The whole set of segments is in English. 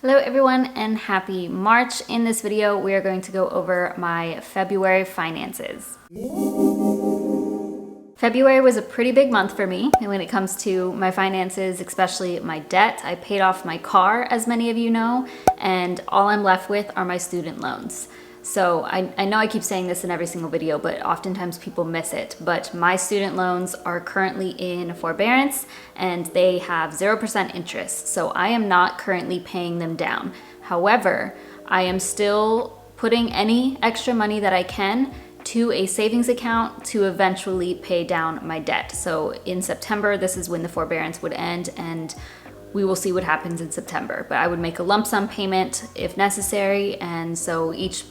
Hello everyone and happy March. In this video, we are going to go over my February finances. February was a pretty big month for me when it comes to my finances, especially my debt. I paid off my car, as many of you know, and all I'm left with are my student loans. So I know I keep saying this in every single video, but oftentimes people miss it. But my student loans are currently in forbearance and they have 0% interest. So I am not currently paying them down. However, I am still putting any extra money that I can to a savings account to eventually pay down my debt. So in September, this is when the forbearance would end, and we will see what happens in September. But I would make a lump sum payment if necessary, and so each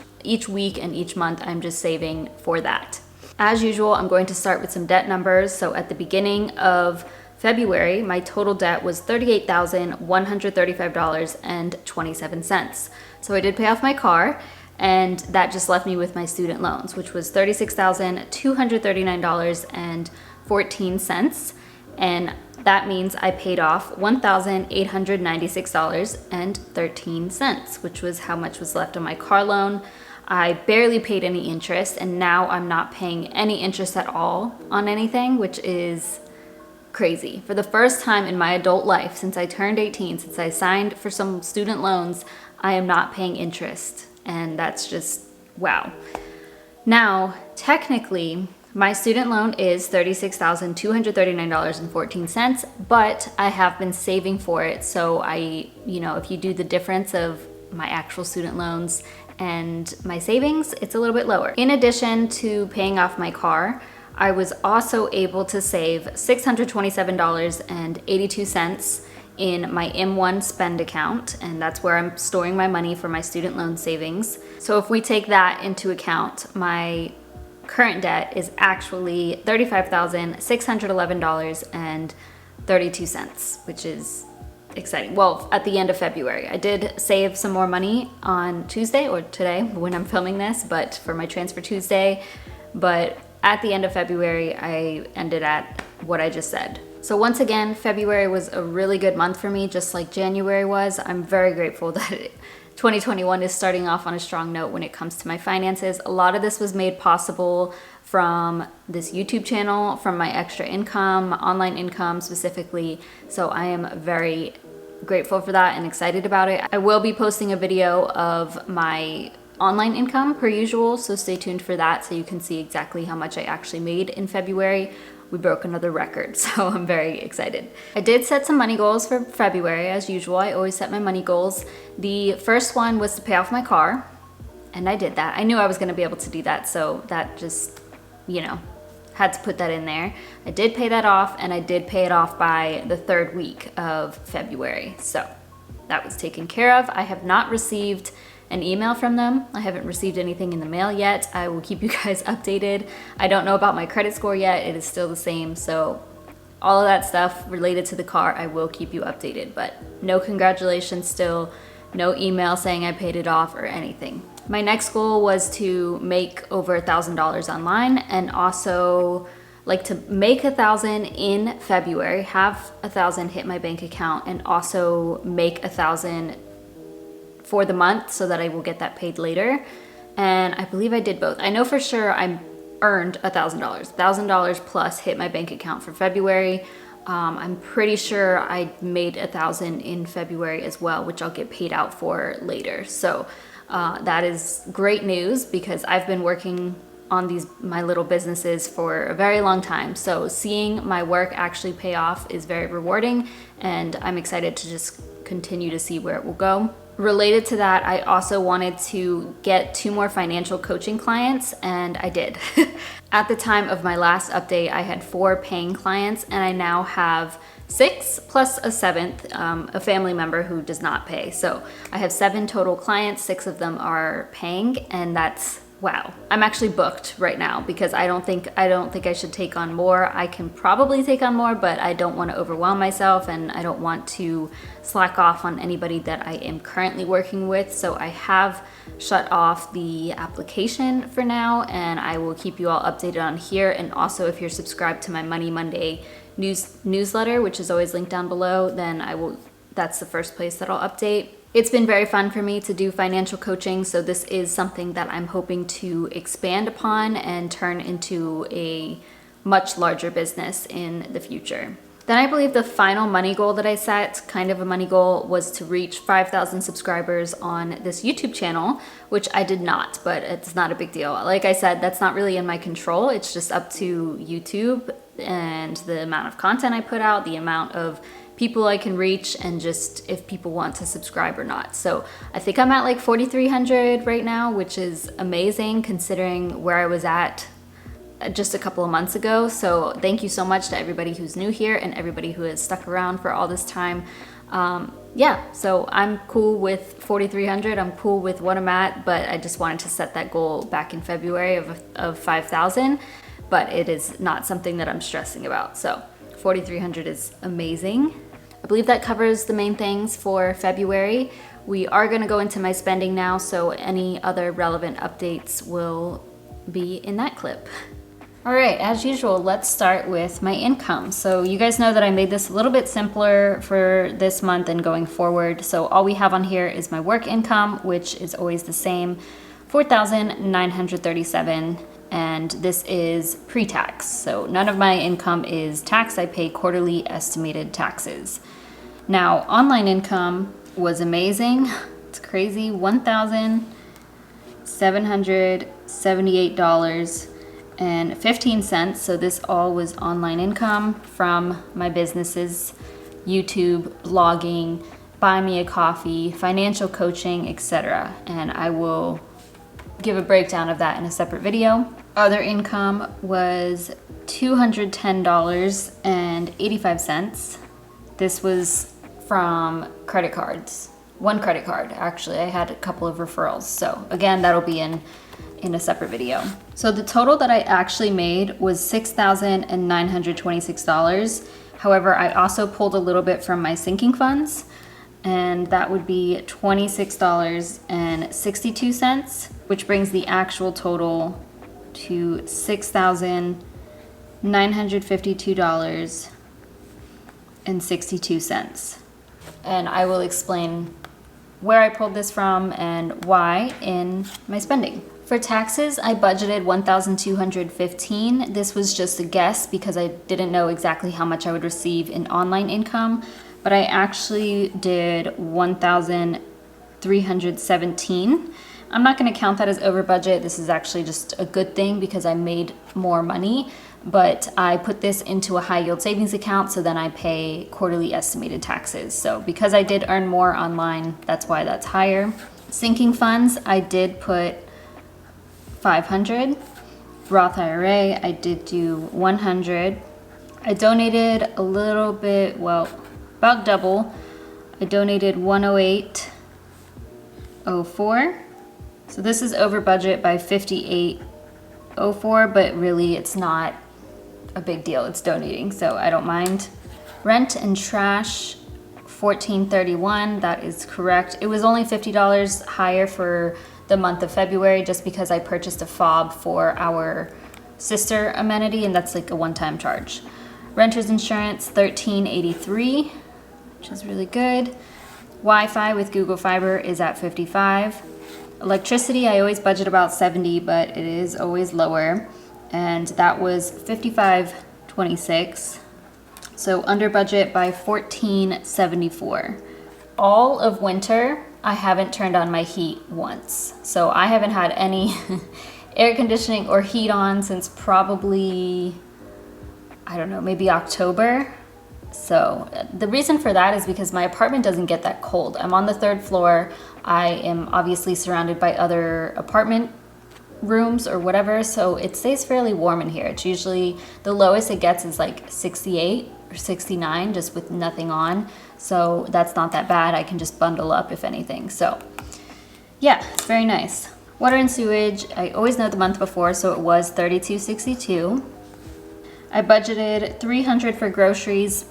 week and each month I'm just saving for that. As usual, I'm going to start with some debt numbers. So at the beginning of February, my total debt was $38,135.27. So I did pay off my car, and that just left me with my student loans, which was $36,239.14. And that means I paid off $1,896.13, which was how much was left on my car loan. I barely paid any interest, and now I'm not paying any interest at all on anything, which is crazy. For the first time in my adult life, since I turned 18, since I signed for some student loans, I am not paying interest, and that's just wow. Now, technically, my student loan is $36,239.14, but I have been saving for it. So if you do the difference of my actual student loans and my savings, it's a little bit lower. In addition to paying off my car, I was also able to save $627.82 in my M1 spend account, and that's where I'm storing my money for my student loan savings. So if we take that into account, my current debt is actually $35,611.32, which is exciting. Well, at the end of February, I did save some more money on Tuesday, or today when I'm filming this, but for my transfer Tuesday. But at the end of February, I ended at what I just said. So once again, February was a really good month for me, just like January was. I'm very grateful that 2021 is starting off on a strong note when it comes to my finances. A lot of this was made possible from this YouTube channel, from my extra income, online income specifically. So I am very grateful for that and excited about it. I will be posting a video of my online income per usual, so stay tuned for that so you can see exactly how much I actually made in February. We broke another record, so I'm very excited. I did set some money goals for February, as usual. I always set my money goals. The first one was to pay off my car, and I did that. I knew I was gonna be able to do that, so that just, had to put that in there. I did pay that off, and I did pay it off by the third week of February. So that was taken care of. I have not received an email from them. I haven't received anything in the mail yet. I will keep you guys updated. I don't know about my credit score yet. It is still the same. So all of that stuff related to the car, I will keep you updated, but no congratulations still, no email saying I paid it off or anything. My next goal was to make over $1,000 online, and also like to make 1,000 in February, have 1,000 hit my bank account, and also make 1,000 for the month so that I will get that paid later. And I believe I did both. I know for sure I earned $1,000. $1,000 plus hit my bank account for February. I'm pretty sure I made 1,000 in February as well, which I'll get paid out for later. So that is great news because I've been working on my little businesses for a very long time. So seeing my work actually pay off is very rewarding, and I'm excited to just continue to see where it will go. Related to that, I also wanted to get 2 more financial coaching clients, and I did. At the time of my last update, I had 4 paying clients, and I now have 6 plus a 7th, a family member who does not pay. So I have 7 total clients, 6 of them are paying, and that's wow. I'm actually booked right now because I don't think I should take on more. I can probably take on more, but I don't want to overwhelm myself, and I don't want to slack off on anybody that I am currently working with. So I have shut off the application for now, and I will keep you all updated on here. And also, if you're subscribed to my Money Monday newsletter, which is always linked down below, then that's the first place that I'll update. It's been very fun for me to do financial coaching, so this is something that I'm hoping to expand upon and turn into a much larger business in the future. Then I believe the final money goal that I set, kind of a money goal, was to reach 5,000 subscribers on this YouTube channel, which I did not, but it's not a big deal. Like I said, that's not really in my control. It's just up to YouTube and the amount of content I put out, the amount of people I can reach, and just if people want to subscribe or not. So I think I'm at like 4,300 right now, which is amazing considering where I was at just a couple of months ago. So thank you so much to everybody who's new here and everybody who has stuck around for all this time. Yeah, so I'm cool with 4,300. I'm cool with what I'm at, but I just wanted to set that goal back in February of 5,000, but it is not something that I'm stressing about. So 4,300 is amazing. I believe that covers the main things for February. We are going to go into my spending now, so any other relevant updates will be in that clip. All right, as usual, let's start with my income. So you guys know that I made this a little bit simpler for this month and going forward. So all we have on here is my work income, which is always the same, $4,937. And this is pre-tax. So none of my income is taxed. I pay quarterly estimated taxes. Now, online income was amazing. It's crazy, $1,778.15. So this all was online income from my businesses, YouTube, blogging, buy me a coffee, financial coaching, etc. And I will give a breakdown of that in a separate video. Other income was $210.85. This was from credit cards. One credit card, actually. I had a couple of referrals. So again, that'll be in a separate video. So the total that I actually made was $6,926. However, I also pulled a little bit from my sinking funds, and that would be $26.62, which brings the actual total to $6,952.62. And I will explain where I pulled this from and why in my spending. For taxes, I budgeted $1,215. This was just a guess because I didn't know exactly how much I would receive in online income, but I actually did $1,317. I'm not going to count that as over budget. This is actually just a good thing because I made more money, but I put this into a high yield savings account, so then I pay quarterly estimated taxes. So because I did earn more online, that's why that's higher. Sinking funds, I did put 500. Roth IRA, I did do 100. I donated a little bit, well, about double. I donated 108.04. So this is over budget by 58.04, but really it's not a big deal. It's donating, so I don't mind. Rent and trash, $14.31. That is correct. It was only $50 higher for the month of February just because I purchased a fob for our sister amenity, and that's like a one-time charge. Renter's insurance, $13.83, which is really good. Wi-Fi with Google Fiber is at $55. Electricity, I always budget about $70, but it is always lower, and that was $55.26. So under budget by $14.74. All of winter, I haven't turned on my heat once. So I haven't had any air conditioning or heat on since probably, I don't know, maybe October. So the reason for that is because my apartment doesn't get that cold. I'm on the 3rd floor. I am obviously surrounded by other apartment rooms or whatever, so it stays fairly warm in here. It's usually, the lowest it gets is like 68 or 69 just with nothing on. So that's not that bad. I can just bundle up if anything. So yeah, it's very nice. Water and sewage, I always know the month before, so it was $32.62. I budgeted $300 for groceries,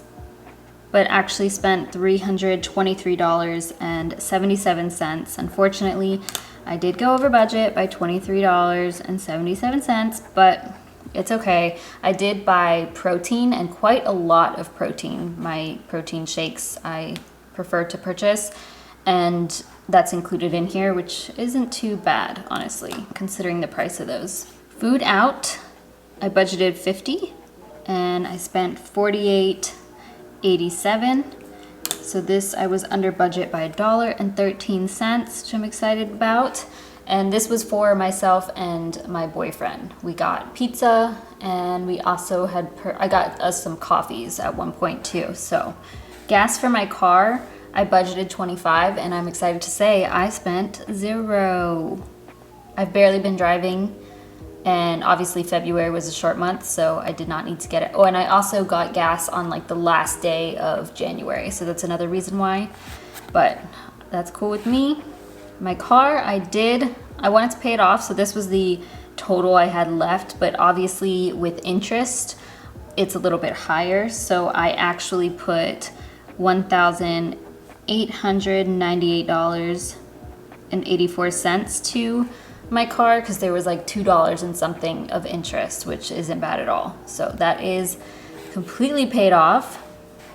but actually spent $323.77. Unfortunately, I did go over budget by $23.77, but it's okay. I did buy protein, and quite a lot of protein. My protein shakes I prefer to purchase, and that's included in here, which isn't too bad, honestly, considering the price of those. Food out, I budgeted $50 and I spent $48.87. So this, I was under budget by $1.13, which I'm excited about. And this was for myself and my boyfriend. We got pizza, and we also had, I got us some coffees at one point too. So gas for my car, I budgeted $25, and I'm excited to say I spent $0. I've barely been driving, and obviously February was a short month, so I did not need to get it. Oh, and I also got gas on like the last day of January, so that's another reason why, but that's cool with me. My car, I wanted to pay it off, so this was the total I had left, but obviously with interest, it's a little bit higher, so I actually put $1,898.84 to my car, because there was like $2 and something of interest, which isn't bad at all. So that is completely paid off.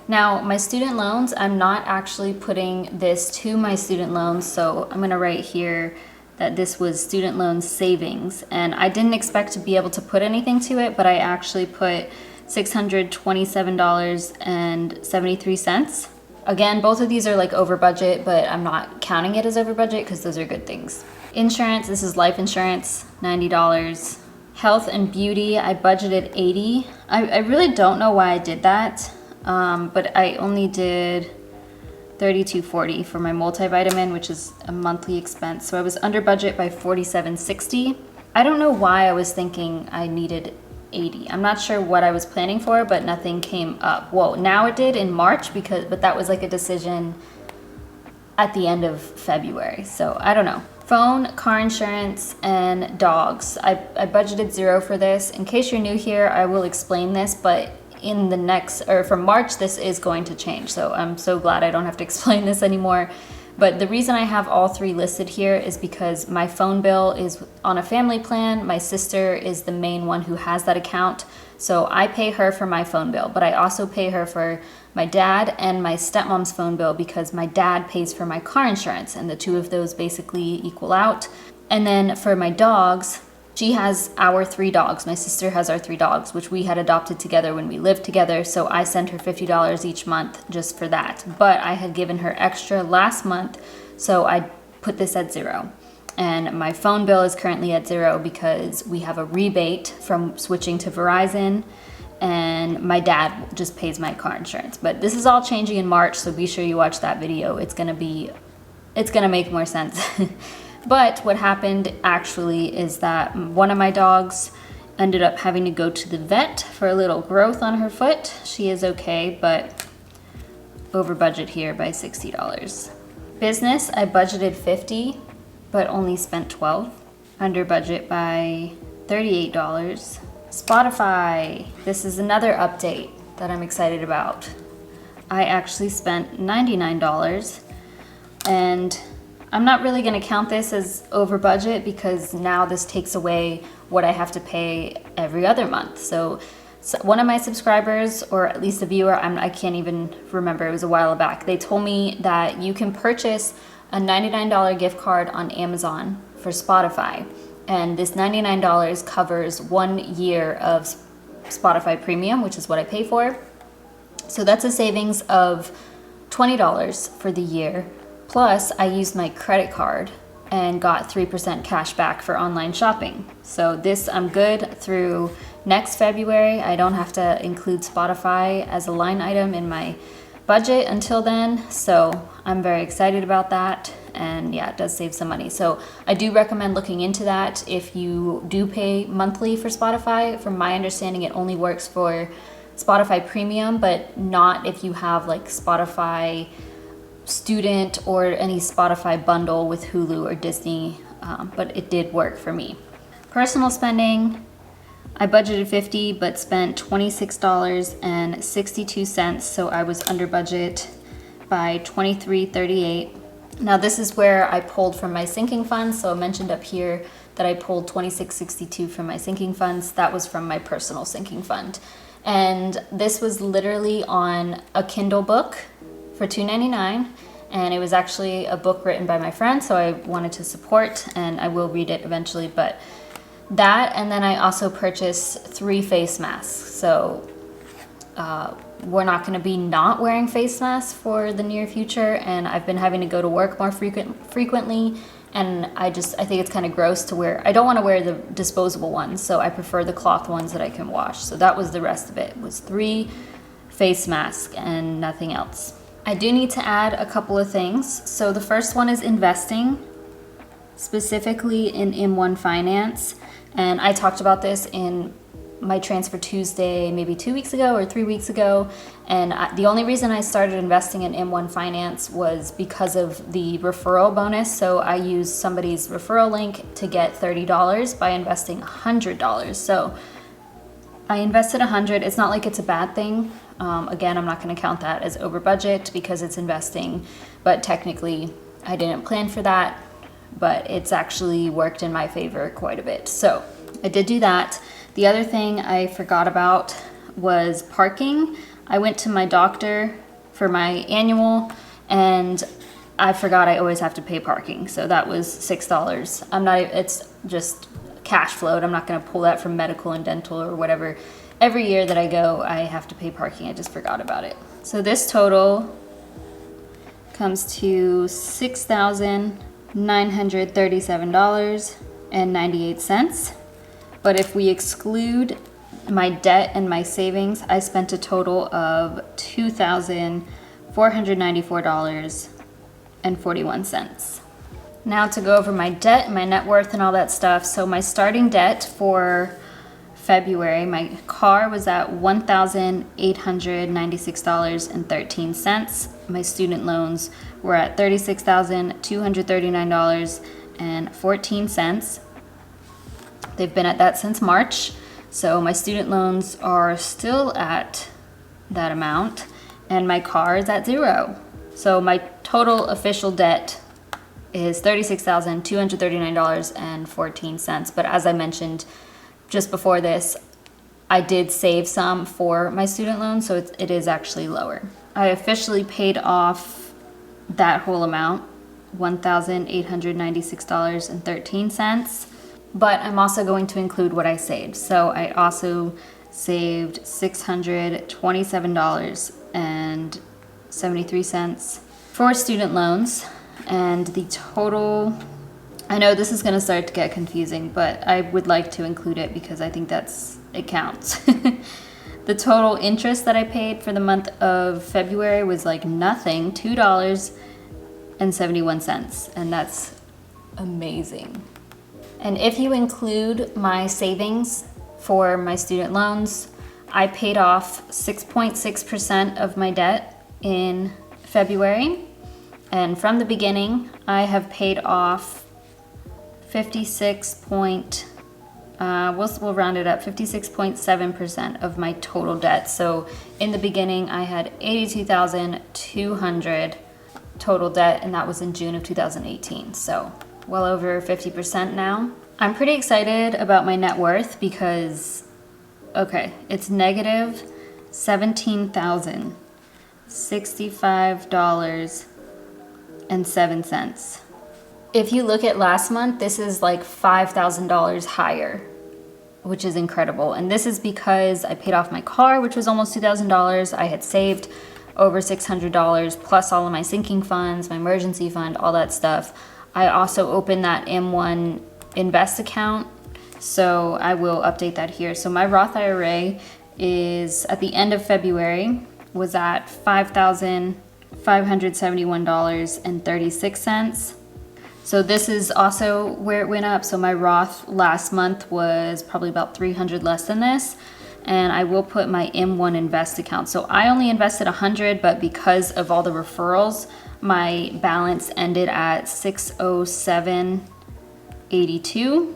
Now, my student loans, I'm not actually putting this to my student loans, so I'm gonna write here that this was student loan savings, and I didn't expect to be able to put anything to it, but I actually put $627.73. Again, both of these are like over budget, but I'm not counting it as over budget because those are good things. Insurance, this is life insurance, $90. Health and beauty, I budgeted $80. I really don't know why I did that. But I only did $32.40 for my multivitamin, which is a monthly expense. So I was under budget by $47.60. I don't know why I was thinking I needed $80. I'm not sure what I was planning for, but nothing came up. Well, now it did in March, but that was like a decision at the end of February. So I don't know. Phone, car insurance, and dogs. I budgeted $0 for this. In case you're new here, I will explain this, but in the next, or from March, this is going to change. So I'm so glad I don't have to explain this anymore. But the reason I have all three listed here is because my phone bill is on a family plan. My sister is the main one who has that account. So I pay her for my phone bill, but I also pay her for my dad and my stepmom's phone bill because my dad pays for my car insurance, and the two of those basically equal out. And then for my dogs, she has our 3 dogs. My sister has our 3 dogs, which we had adopted together when we lived together. So I sent her $50 each month just for that. But I had given her extra last month, so I put this at $0. And my phone bill is currently at $0 because we have a rebate from switching to Verizon, and my dad just pays my car insurance. But this is all changing in March, so be sure you watch that video. It's gonna make more sense. But what happened actually is that one of my dogs ended up having to go to the vet for a little growth on her foot. She is okay, but over budget here by $60. Business, I budgeted $50, but only spent $12. Under budget by $38. Spotify, this is another update that I'm excited about. I actually spent $99, and I'm not really going to count this as over budget because now this takes away what I have to pay every other month. So one of my subscribers, or at least a viewer, I can't even remember, it was a while back, they told me that you can purchase a $99 gift card on Amazon for Spotify. And this $99 covers 1 year of Spotify Premium, which is what I pay for. So that's a savings of $20 for the year. Plus, I used my credit card and got 3% cash back for online shopping. So this, I'm good through next February. I don't have to include Spotify as a line item in my budget until then. So I'm very excited about that. And yeah, it does save some money. So I do recommend looking into that if you do pay monthly for Spotify. From my understanding, it only works for Spotify Premium, but not if you have like Spotify Student or any Spotify bundle with Hulu or Disney, but it did work for me. Personal spending, I budgeted $50 but spent $26.62, so I was under budget by $23.38. Now this is where I pulled from my sinking funds. So I mentioned up here that I pulled $26.62 from my sinking funds. That was from my personal sinking fund. And this was literally on a Kindle book for $2.99, and it was actually a book written by my friend, so I wanted to support, and I will read it eventually. But that, and then I also purchased 3 face masks. So we're not going to be not wearing face masks for the near future, and I've been having to go to work more frequently, and I think it's kind of gross to wear. I don't want to wear the disposable ones, so I prefer the cloth ones that I can wash. So that was the rest of it, was 3 face masks and nothing else. I do need to add a couple of things. So the first one is investing, specifically in M1 Finance. And I talked about this in my Transfer Tuesday maybe 2 weeks ago or 3 weeks ago. And the only reason I started investing in M1 Finance was because of the referral bonus. So I used somebody's referral link to get $30 by investing $100. So I invested $100. It's not like it's a bad thing. Again, I'm not going to count that as over budget because it's investing, but technically I didn't plan for that, but it's actually worked in my favor quite a bit. So I did do that. The other thing I forgot about was parking. I went to my doctor for my annual, and I forgot I always have to pay parking. So that was $6. It's just cash flowed. I'm not going to pull that from medical and dental or whatever. Every year that I go, I have to pay parking. I just forgot about it. So this total comes to $6,937.98. But if we exclude my debt and my savings, I spent a total of $2,494.41. Now to go over my debt, my net worth, and all that stuff. So my starting debt for February, my car was at $1,896.13. My student loans were at $36,239.14. They've been at that since March. So my student loans are still at that amount, and my car is at 0. So my total official debt is $36,239.14. But as I mentioned just before this, I did save some for my student loan, so it is actually lower. I officially paid off that whole amount, $1,896.13, but I'm also going to include what I saved. So I also saved $627.73 for student loans, and the total, I know this is going to start to get confusing, but I would like to include it because I think it counts. The total interest that I paid for the month of February was like nothing, $2.71, and that's amazing. And if you include my savings for my student loans, I paid off 6.6% of my debt in February, and from the beginning, I have paid off 56.7% of my total debt. So in the beginning, I had $82,200 total debt, and that was in June of 2018. So well over 50% now. I'm pretty excited about my net worth because, okay, it's negative $17,065.07. If you look at last month, this is like $5,000 higher, which is incredible. And this is because I paid off my car, which was almost $2,000. I had saved over $600 plus all of my sinking funds, my emergency fund, all that stuff. I also opened that M1 Invest account, so I will update that here. So my Roth IRA is, at the end of February, was at $5,571.36. So this is also where it went up. So my Roth last month was probably about $300 less than this. And I will put my M1 Invest account. So I only invested $100, but because of all the referrals, my balance ended at $607.82.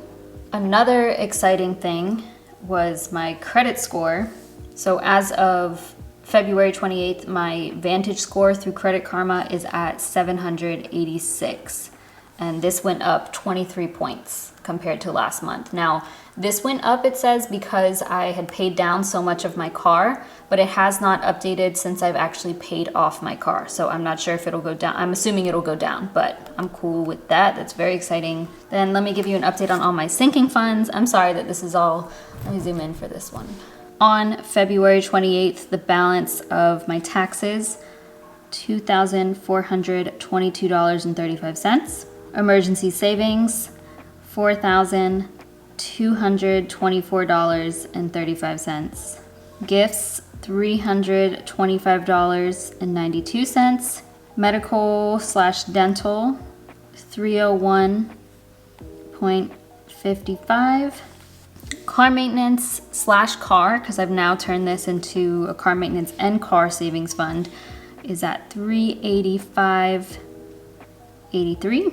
Another exciting thing was my credit score. So as of February 28th, my Vantage Score through Credit Karma is at 786. and this went up 23 points compared to last month. Now, this went up, it says, because I had paid down so much of my car, but it has not updated since I've actually paid off my car. So I'm not sure if it'll go down. I'm assuming it'll go down, but I'm cool with that. That's very exciting. Then let me give you an update on all my sinking funds. I'm sorry that this is all, let me zoom in for this one. On February 28th, the balance of my taxes, $2,422.35. Emergency savings, $4,224.35. Gifts, $325.92. Medical/dental, $301.55. Car maintenance/car, because I've now turned this into a car maintenance and car savings fund, is at $385.83.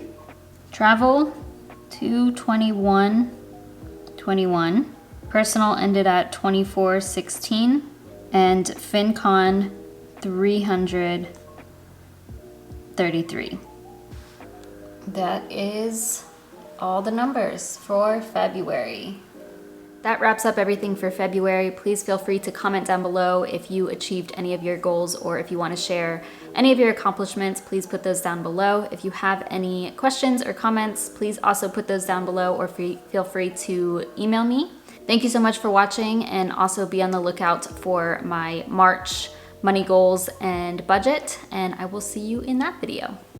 Travel, $221.21. Personal ended at $24.16. And FinCon, $333. That is all the numbers for February. That wraps up everything for February. Please feel free to comment down below if you achieved any of your goals, or if you want to share any of your accomplishments, please put those down below. If you have any questions or comments, please also put those down below, or feel free to email me. Thank you so much for watching, and also be on the lookout for my March money goals and budget, and I will see you in that video.